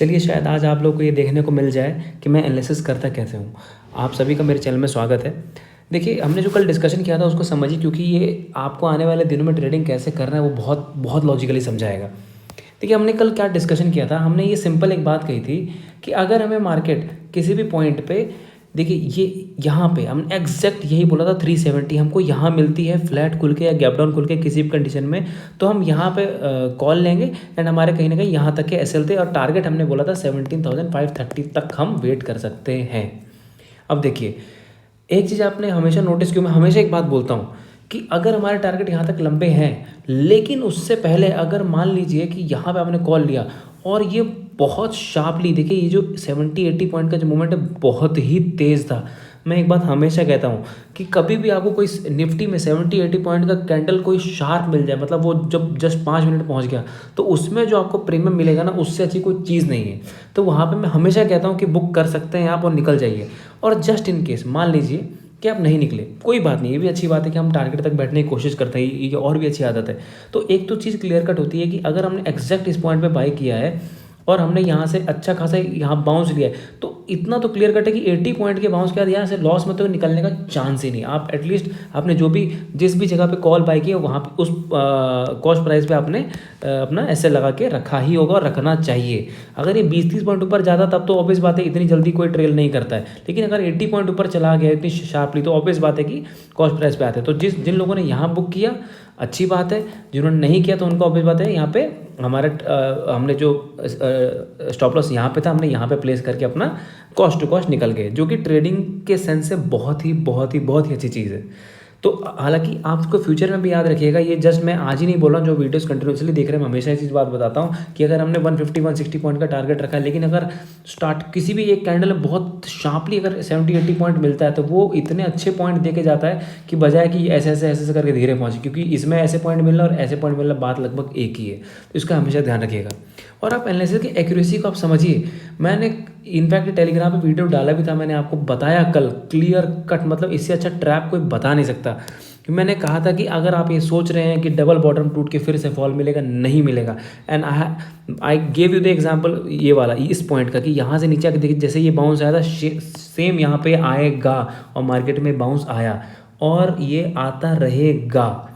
चलिए शायद आज आप लोग को ये देखने को मिल जाए कि मैं एनालिसिस करता कैसे हूँ। आप सभी का मेरे चैनल में स्वागत है। देखिए, हमने जो कल डिस्कशन किया था उसको समझिए, क्योंकि ये आपको आने वाले दिनों में ट्रेडिंग कैसे करना है वो बहुत बहुत लॉजिकली समझाएगा। देखिए, हमने कल क्या डिस्कशन किया था। हमने ये सिंपल एक बात कही थी कि अगर हमें मार्केट किसी भी पॉइंट पे, देखिए ये यहाँ पे हमने एग्जैक्ट यही बोला था 370 हमको यहाँ मिलती है फ्लैट खुल के या गैप डाउन खुल के किसी भी कंडीशन में, तो हम यहाँ पे कॉल लेंगे एंड हमारे कहीं ना कहीं यहाँ तक के एसएल थे और टारगेट हमने बोला था 17,530 तक हम वेट कर सकते हैं। अब देखिए, एक चीज़ आपने हमेशा नोटिस की, मैं हमेशा एक बात बोलता हूँ कि अगर हमारे टारगेट यहाँ तक लंबे हैं, लेकिन उससे पहले अगर मान लीजिए कि यहाँ पे आपने कॉल लिया और ये बहुत शार्पली, देखिए ये जो 70-80 पॉइंट का जो मूवमेंट है बहुत ही तेज़ था। मैं एक बात हमेशा कहता हूँ कि कभी भी आपको कोई निफ्टी में 70-80 पॉइंट का कैंडल कोई शार्प मिल जाए, मतलब वो जब जस्ट 5 मिनट पहुँच गया, तो उसमें जो आपको प्रीमियम मिलेगा ना, उससे अच्छी कोई चीज़ नहीं है। तो वहाँ पर मैं हमेशा कहता हूँ कि बुक कर सकते हैं आप और निकल जाइए। और जस्ट इन केस मान लीजिए कि आप नहीं निकले, कोई बात नहीं, ये भी अच्छी बात है कि हम टारगेट तक बैठने की कोशिश करते हैं, ये और भी अच्छी आदत है। तो एक तो चीज़ क्लियर कट होती है कि अगर हमने एग्जैक्ट इस पॉइंट पे बाई किया है और हमने यहाँ से अच्छा खासा यहाँ बाउंस लिया है, तो इतना तो क्लियर कट है कि 80 पॉइंट के बाउंस के बाद यहाँ से लॉस में तो निकलने का चांस ही नहीं। आप एटलीस्ट आपने जिस भी जगह पे कॉल बाई की है वहाँ पे उस कॉस्ट प्राइस पे आपने अपना ऐसे लगा के रखा ही होगा और रखना चाहिए। अगर ये 20-30 पॉइंट ऊपर जाता तब तो ऑब्वियस बात है इतनी जल्दी कोई ट्रेल नहीं करता है, लेकिन अगर 80 पॉइंट ऊपर चला गया इतनी शार्पली तो ऑब्वियस बात है कि कॉस्ट प्राइस पे आते हैं। तो जिन लोगों ने यहाँ बुक किया अच्छी बात है, जिन्होंने नहीं किया तो उनका ऑब्वियस बात है यहाँ पे हमने जो स्टॉप लॉस यहाँ पे था हमने यहाँ पे प्लेस करके अपना कॉस्ट टू कॉस्ट निकल गए, जो कि ट्रेडिंग के सेंस से बहुत ही अच्छी चीज़ है। तो हालांकि आप उसको फ्यूचर में भी याद रखिएगा, ये जस्ट मैं आज ही नहीं बोल रहा हूँ, जो वीडियोस कंटिन्यूसली देख रहे हैं मैं हमेशा ये चीज़ बात बताता हूँ कि अगर हमने 150-160 पॉइंट का टारगेट रखा है, लेकिन अगर स्टार्ट किसी भी एक कैंडल में बहुत शार्पली अगर 70-80 पॉइंट मिलता है तो वो इतने अच्छे पॉइंट दे के जाता है कि बजाय कि ऐसे करके धीरे पहुँचे, क्योंकि इसमें ऐसे पॉइंट मिलना और ऐसे पॉइंट मिलना बात लगभग एक ही है। तो इसका हमेशा ध्यान रखिएगा और आप एनालिसिस की एक्यूरेसी को आप समझिए। मैंने इनफैक्ट टेलीग्राम पे वीडियो डाला भी था, मैंने आपको बताया कल क्लियर कट, मतलब इससे अच्छा ट्रैप कोई बता नहीं सकता। कि मैंने कहा था कि अगर आप ये सोच रहे हैं कि डबल बॉटम टूट के फिर से फॉल मिलेगा, नहीं मिलेगा। And I gave you the example ये वाला इस पॉइंट का कि यहाँ से नीचे आके देखिए जैसे ये बाउंस आया था सेम यहाँ पे आएगा और मार्केट में बाउंस आया और ये आता रहेगा,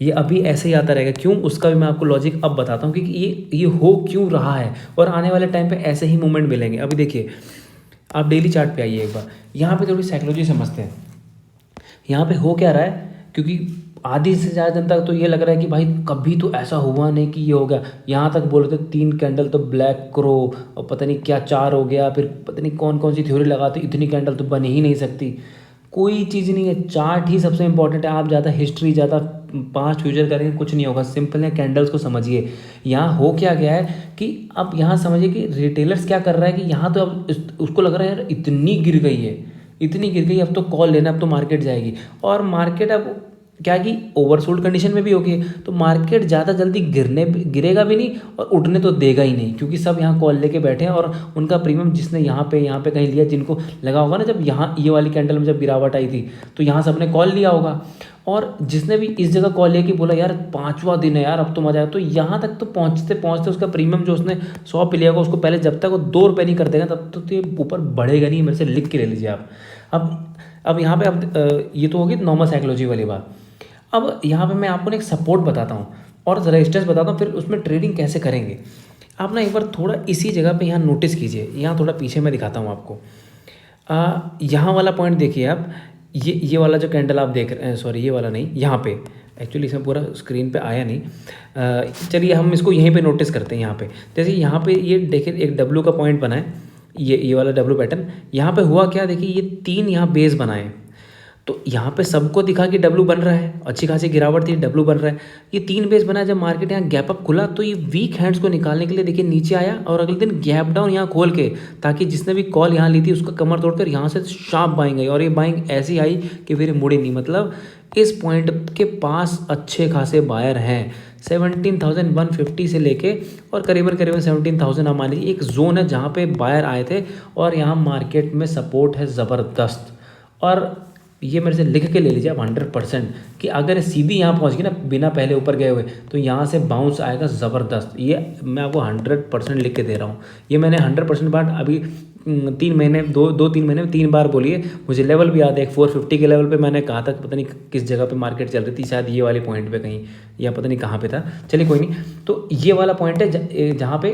ये अभी ऐसे ही आता रहेगा। क्यों, उसका भी मैं आपको लॉजिक अब बताता हूँ कि ये हो क्यों रहा है और आने वाले टाइम पे ऐसे ही मूवमेंट मिलेंगे। अभी देखिए, आप डेली चार्ट पे आइए एक बार, यहाँ पे थोड़ी साइकोलॉजी समझते हैं। यहाँ पे हो क्या रहा है, क्योंकि आधी से ज़्यादा जनता तो ये लग रहा है कि भाई कभी तो ऐसा हुआ नहीं कि ये हो गया। यहाँ तक बोल रहे थे 3 कैंडल तो ब्लैक क्रो और पता नहीं क्या 4 हो गया, फिर पता नहीं कौन कौन सी थ्योरी लगाते, इतनी कैंडल तो बन ही नहीं सकती। कोई चीज़ नहीं है, चार्ट ही सबसे इंपॉर्टेंट है। आप ज़्यादा हिस्ट्री ज़्यादा पास्ट फ्यूचर करेंगे कुछ नहीं होगा, सिंपल है, कैंडल्स को समझिए। यहाँ हो क्या गया है कि अब यहाँ समझिए कि रिटेलर्स क्या कर रहा है कि यहाँ तो अब उसको लग रहा है यार इतनी गिर गई है, इतनी गिर गई, अब तो कॉल लेना, अब तो मार्केट जाएगी। और मार्केट अब क्या कि ओवरसोल्ड कंडीशन में भी होगी, तो मार्केट ज़्यादा जल्दी गिरेगा भी नहीं और उठने तो देगा ही नहीं, क्योंकि सब यहाँ कॉल लेके बैठे हैं और उनका प्रीमियम जिसने यहाँ पे कहीं लिया, जिनको लगा होगा ना जब यहाँ ये वाली कैंडल में जब गिरावट आई थी तो यहाँ सबने कॉल लिया होगा, और जिसने भी इस जगह कॉल लिया कि बोला यार 5वां दिन है यार अब तो मजा आया, तो यहाँ तक तो पहुँचते उसका प्रीमियम जो उसने 100 पे लिया होगा उसको पहले जब तक वो 2 रुपये नहीं कर देगा तब तक तो ये ऊपर बढ़ेगा नहीं। मेरे से लिख के ले लीजिए आप। अब यहाँ पे अब ये तो होगी नॉर्मल साइकोलॉजी वाली बात। अब यहाँ पे मैं आपको ना एक सपोर्ट बताता हूँ और रेजिस्टेंस बताता हूँ, फिर उसमें ट्रेडिंग कैसे करेंगे। आप ना एक बार थोड़ा इसी जगह पे यहाँ नोटिस कीजिए, यहाँ थोड़ा पीछे मैं दिखाता हूँ आपको। यहाँ वाला पॉइंट देखिए आप, ये वाला जो कैंडल आप देख रहे हैं, सॉरी ये वाला नहीं, यहाँ पे एक्चुअली इसमें पूरा स्क्रीन पे आया नहीं। चलिए हम इसको यहीं पे नोटिस करते हैं। यहाँ पे जैसे यहाँ पे ये देखिए एक डब्ल्यू का पॉइंट बना है, ये वाला डब्ल्यू पैटर्न। यहाँ पे हुआ क्या, देखिए ये 3 यहाँ बेस बनाए, तो यहाँ पे सबको दिखा कि डब्ल्यू बन रहा है, अच्छी खासी गिरावट थी, डब्ल्यू बन रहा है। ये 3 बेस बना, जब मार्केट यहाँ गैप अप खुला तो ये वीक हैंड्स को निकालने के लिए देखिए नीचे आया और अगले दिन गैप डाउन यहाँ खोल के, ताकि जिसने भी कॉल यहाँ ली थी उसका कमर तोड़कर यहाँ से शार्प बाइंग आई, और ये बाइंग ऐसी आई कि फिर मुड़ी नहीं। मतलब इस पॉइंट के पास अच्छे खासे बायर हैं, 17,150 से लेके और करीबन 17,000 आप मान लीजिए एक जोन है जहाँ पे बायर आए थे, और यहाँ मार्केट में सपोर्ट है ज़बरदस्त। और ये मेरे से लिख के ले लीजिए आप 100% कि अगर ये सीधी यहाँ पहुँच गई ना बिना पहले ऊपर गए हुए, तो यहाँ से बाउंस आएगा ज़बरदस्त। ये मैं आपको 100% लिख के दे रहा हूँ। ये मैंने 100% बार अभी 3 महीने 2-3 महीने में 3 बार बोली है। मुझे लेवल भी याद है, एक 450 के लेवल पे मैंने कहा था, पता नहीं किस जगह पे मार्केट चल रही थी, शायद ये वाले पॉइंट पे कहीं, या पता नहीं कहाँ पे था, चलिए कोई नहीं। तो ये वाला पॉइंट है जहाँ पे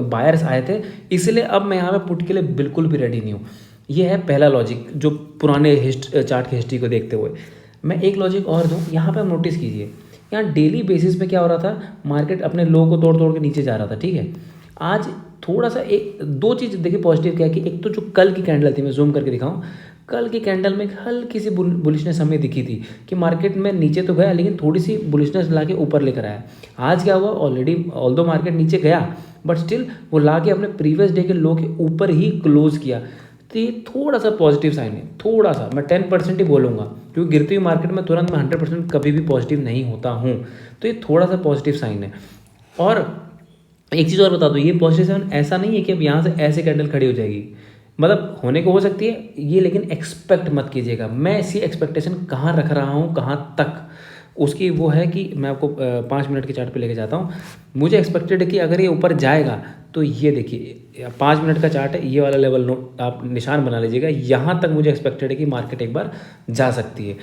बायर्स आए थे, इसलिए अब मैं यहाँ पे पुट के लिए बिल्कुल भी रेडी नहीं हूँ। ये है पहला लॉजिक जो पुराने चार्ट की हिस्ट्री को देखते हुए। मैं एक लॉजिक और दूँ, यहाँ पे आप नोटिस कीजिए, यहाँ डेली बेसिस पे क्या हो रहा था, मार्केट अपने लो को तोड़ तोड़ के नीचे जा रहा था, ठीक है। आज थोड़ा सा एक दो चीज़ देखिए पॉजिटिव क्या है कि एक तो जो कल की कैंडल थी, मैं जूम करके दिखाऊं, कल की कैंडल में एक हल्की सी बुलिशनेस हमें दिखी थी कि मार्केट में नीचे तो गया लेकिन थोड़ी सी बुलिशनेस ला के ऊपर लेकर आया। आज क्या हुआ, ऑलरेडी ऑल्दो मार्केट नीचे गया बट स्टिल वो ला के अपने प्रीवियस डे के लो के ऊपर ही क्लोज किया। तो ये थोड़ा सा पॉजिटिव साइन है, थोड़ा सा, मैं 10% ही बोलूँगा, क्योंकि गिरती हुई मार्केट में तुरंत मैं 100% कभी भी पॉजिटिव नहीं होता हूँ। तो ये थोड़ा सा पॉजिटिव साइन है। और एक चीज़ और बता दो, ये पॉजिटिव साइन ऐसा नहीं है कि अब यहाँ से ऐसे कैंडल खड़ी हो जाएगी, मतलब होने को हो सकती है ये, लेकिन एक्सपेक्ट मत कीजिएगा। मैं इसी एक्सपेक्टेशन कहाँ रख रहा हूँ, कहाँ तक, उसकी वो है कि मैं आपको 5 मिनट के चार्ट पे लेके जाता हूँ। मुझे एक्सपेक्टेड है कि अगर ये ऊपर जाएगा तो ये देखिए 5 मिनट का चार्ट है, ये वाला लेवल नोट आप निशान बना लीजिएगा, यहाँ तक मुझे एक्सपेक्टेड है कि मार्केट एक बार जा सकती है।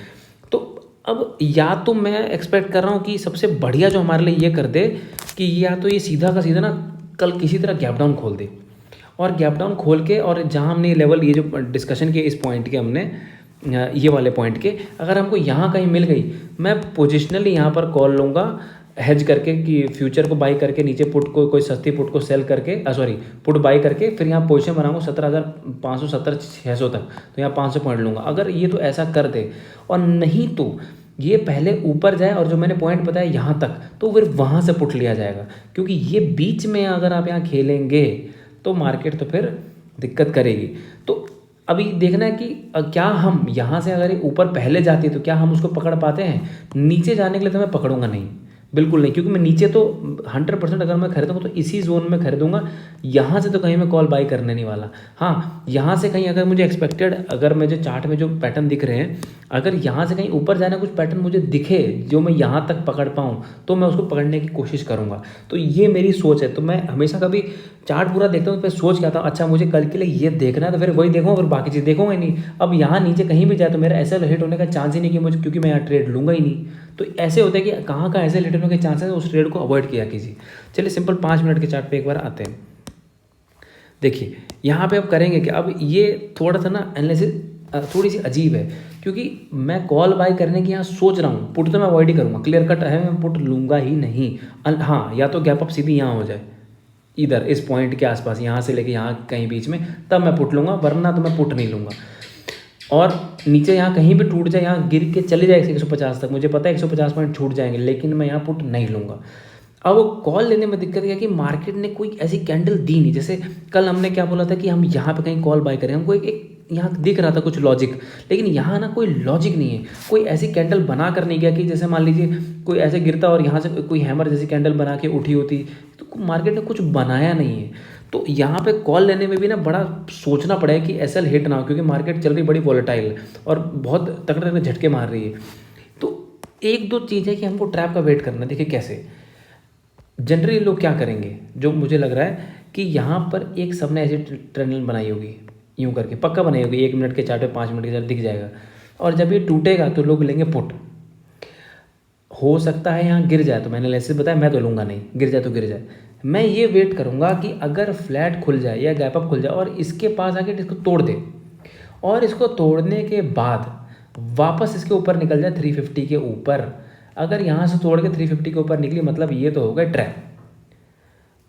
तो अब या तो मैं एक्सपेक्ट कर रहा हूँ कि सबसे बढ़िया जो हमारे लिए ये कर दे कि या तो ये सीधा का सीधा ना कल किसी तरह गैप डाउन खोल दे, और गैप डाउन खोल के, और जहाँ हमने लेवल ये जो डिस्कशन किए इस पॉइंट के, हमने ये वाले पॉइंट के, अगर हमको यहाँ कहीं मिल गई, मैं पोजिशनली यहाँ पर कॉल लूँगा हेज करके कि फ्यूचर को बाई करके नीचे पुट को, कोई सस्ती पुट को सेल करके, पुट बाई करके, फिर यहाँ पोजीशन बनाऊंगा 17,570-600 तक, तो यहाँ 500 पॉइंट लूँगा। अगर ये तो ऐसा कर दे, और नहीं तो ये पहले ऊपर जाए और जो मैंने पॉइंट बताया यहाँ तक, तो फिर वहाँ से पुट लिया जाएगा, क्योंकि ये बीच में अगर आप यहाँ खेलेंगे तो मार्केट तो फिर दिक्कत करेगी। तो अभी देखना है कि क्या हम यहाँ से अगर ऊपर पहले जाती है तो क्या हम उसको पकड़ पाते हैं। नीचे जाने के लिए तो मैं पकड़ूंगा नहीं, बिल्कुल नहीं, क्योंकि मैं नीचे तो 100% अगर मैं खरीदूंगा तो इसी जोन में खरीदूंगा, यहाँ से तो कहीं मैं कॉल बाई करने नहीं वाला। हाँ, यहाँ से कहीं अगर मुझे एक्सपेक्टेड, अगर मुझे चार्ट में जो पैटर्न दिख रहे हैं, अगर यहाँ से कहीं ऊपर जाना कुछ पैटर्न मुझे दिखे जो मैं यहाँ तक पकड़ पाऊँ, तो मैं उसको पकड़ने की कोशिश करूँगा। तो ये मेरी सोच है। तो मैं हमेशा कभी चार्ट पूरा देखता हूँ, फिर सोच के आता हूँ अच्छा मुझे कल के लिए ये देखना है, तो फिर वही देखूँगा, फिर बाकी चीज़ देखूँगा ही नहीं। अब यहाँ नीचे कहीं भी जाए तो मेरा ऐसे हिट होने का चांस ही नहीं कि मुझे, क्योंकि मैं यहाँ ट्रेड लूँगा ही नहीं। तो ऐसे होता है कि कहाँ ऐसे हिट होने के चांसेस है, उस ट्रेड को अवॉइड किया कीजिए। चलिए सिंपल 5 मिनट के चार्ट पे एक बार आते हैं। देखिए यहाँ पे अब करेंगे कि अब ये थोड़ा सा ना एनालिसिस थोड़ी सी अजीब है, क्योंकि मैं कॉल बाय करने की यहाँ सोच रहा हूँ, पुट तो मैं अवॉइड ही करूँगा, क्लियर कट है, मैं पुट लूँगा ही नहीं। हाँ, या तो गैप अप सीधी यहाँ हो जाए, इधर इस पॉइंट के आसपास, यहाँ से लेके यहाँ कहीं बीच में, तब मैं पुट लूँगा, वरना तो मैं पुट नहीं लूँगा। और नीचे यहाँ कहीं भी टूट जाए, यहाँ गिर के चले जाए 150 तक, मुझे पता है 150 पॉइंट छूट जाएंगे, लेकिन मैं यहाँ पुट नहीं लूँगा। अब कॉल लेने में दिक्कत क्या कि मार्केट ने कोई ऐसी कैंडल दी नहीं। जैसे कल हमने क्या बोला था कि हम यहाँ पे कहीं कॉल बाय करें, हमको एक यहाँ दिख रहा था कुछ लॉजिक, लेकिन यहाँ ना कोई लॉजिक नहीं है, कोई ऐसी कैंडल बना कर नहीं गया कि जैसे मान लीजिए कोई ऐसे गिरता और यहाँ से कोई हैमर जैसी कैंडल बना के उठी होती, तो मार्केट ने कुछ बनाया नहीं है। तो यहाँ पे कॉल लेने में भी ना बड़ा सोचना पड़ेगा कि एसएल हिट ना हो, क्योंकि मार्केट चल रही बड़ी वॉलेटाइल और बहुत तगड़े तगड़े झटके मार रही है। तो एक दो चीज़ है कि हमको ट्रैप का वेट करना। देखिए कैसे जनरली लोग क्या करेंगे, जो मुझे लग रहा है कि यहाँ पर एक सबने ऐसी ट्रेंड बनाई होगी, यूँ करके पक्का बनाई होगी, 1 मिनट के चार्ट पे 5 मिनट के चार्ट दिख जाएगा, और जब ये टूटेगा तो लोग लेंगे पुट। हो सकता है यहाँ गिर जाए, तो मैंने ऐसे बताया, मैं तो लूँगा नहीं, गिर जाए तो गिर जाए। मैं ये वेट करूँगा कि अगर फ्लैट खुल जाए या गैप अप खुल जाए और इसके पास आके इसको तोड़ दे, और इसको तोड़ने के बाद वापस इसके ऊपर निकल जाए 350 के ऊपर। अगर यहाँ से तोड़ के 350 के ऊपर निकली, मतलब ये तो हो गया ट्रैप।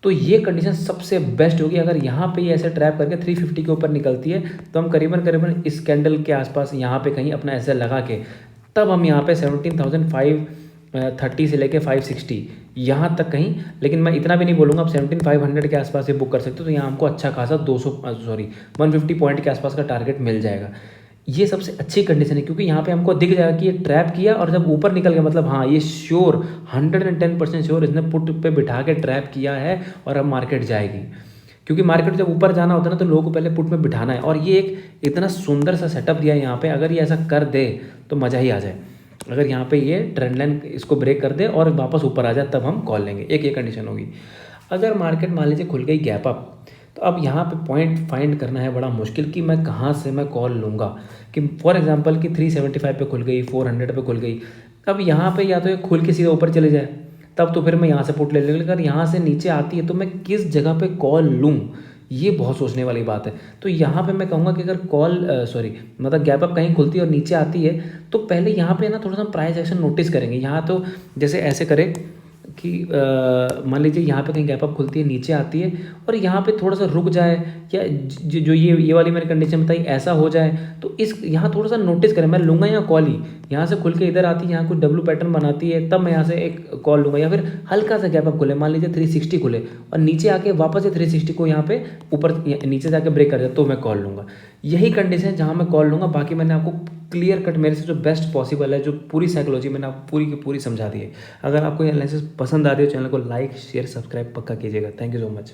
तो ये कंडीशन सबसे बेस्ट होगी। अगर यहाँ पे ये ऐसे ट्रैप करके 350 के ऊपर निकलती है, तो हम करीबन इस कैंडल के आसपास यहाँ पे कहीं अपना ऐसे लगा के, तब हम यहाँ पे 17,530 से लेके 560 यहाँ तक कहीं, लेकिन मैं इतना भी नहीं बोलूँगा, आप 17,500 के आसपास से बुक कर सकते हो। तो यहाँ हमको अच्छा खासा 150 पॉइंट के आसपास का टारगेट मिल जाएगा। ये सबसे अच्छी कंडीशन है, क्योंकि यहाँ पे हमको दिख जाएगा कि ये ट्रैप किया और जब ऊपर निकल गया, मतलब हाँ ये श्योर 110% श्योर इसने पुट पे बिठा के ट्रैप किया है और अब मार्केट जाएगी। क्योंकि मार्केट जब ऊपर जाना होता है ना तो लोगों को पहले पुट में बिठाना है, और ये एक इतना सुंदर सा सेटअप दिया है यहाँ पे, अगर ये ऐसा कर दे तो मज़ा ही आ जाए। अगर यहाँ पे ये ट्रेंड लाइन इसको ब्रेक कर दे और वापस ऊपर आ जाए तब हम कॉल लेंगे, एक ये कंडीशन होगी। अगर मार्केट मान लीजिए खुल गई गैप अप, तो अब यहाँ पे पॉइंट फाइंड करना है बड़ा मुश्किल कि मैं कहाँ से मैं कॉल लूँगा। कि फॉर एग्जांपल कि 375 पे खुल गई, 400 पे खुल गई, अब यहाँ पे या तो ये खुल के सीधा ऊपर चले जाए, तब तो फिर मैं यहाँ से पुट ले लूँगा। अगर यहाँ से नीचे आती है तो मैं किस जगह पे कॉल लूँ, ये बहुत सोचने वाली बात है। तो यहाँ पे मैं कहूँगा कि अगर मतलब गैप अप कहीं खुलती है और नीचे आती है, तो पहले यहाँ पे ना थोड़ा सा प्राइस एक्शन नोटिस करेंगे। यहाँ तो जैसे ऐसे करें कि मान लीजिए यहाँ पे कहीं गैप अप खुलती है, नीचे आती है और यहाँ पे थोड़ा सा रुक जाए, या जो ये वाली मैंने कंडीशन बताई ऐसा हो जाए, तो इस यहाँ थोड़ा सा नोटिस करें। मैं लूँगा यहाँ कॉल ही, यहाँ से खुल के इधर आती है, यहाँ कुछ डब्लू पैटर्न बनाती है, तब मैं यहाँ से एक कॉल लूँगा। या फिर हल्का सा गैप अप खुले, मान लीजिए 360 खुले और नीचे आके वापस से 360 को यहाँ पे ऊपर नीचे जाके ब्रेक कर जाए, तो मैं कॉल लूँगा। यही कंडीशन है जहाँ मैं कॉल लूँगा। बाकी मैंने आपको क्लियर कट मेरे से जो बेस्ट पॉसिबल है, जो पूरी साइकोलॉजी मैंने आपको पूरी की पूरी समझा दी है। अगर आपको ये एनालिसिस पसंद आ रही है, चैनल को लाइक शेयर सब्सक्राइब पक्का कीजिएगा। Thank you so much.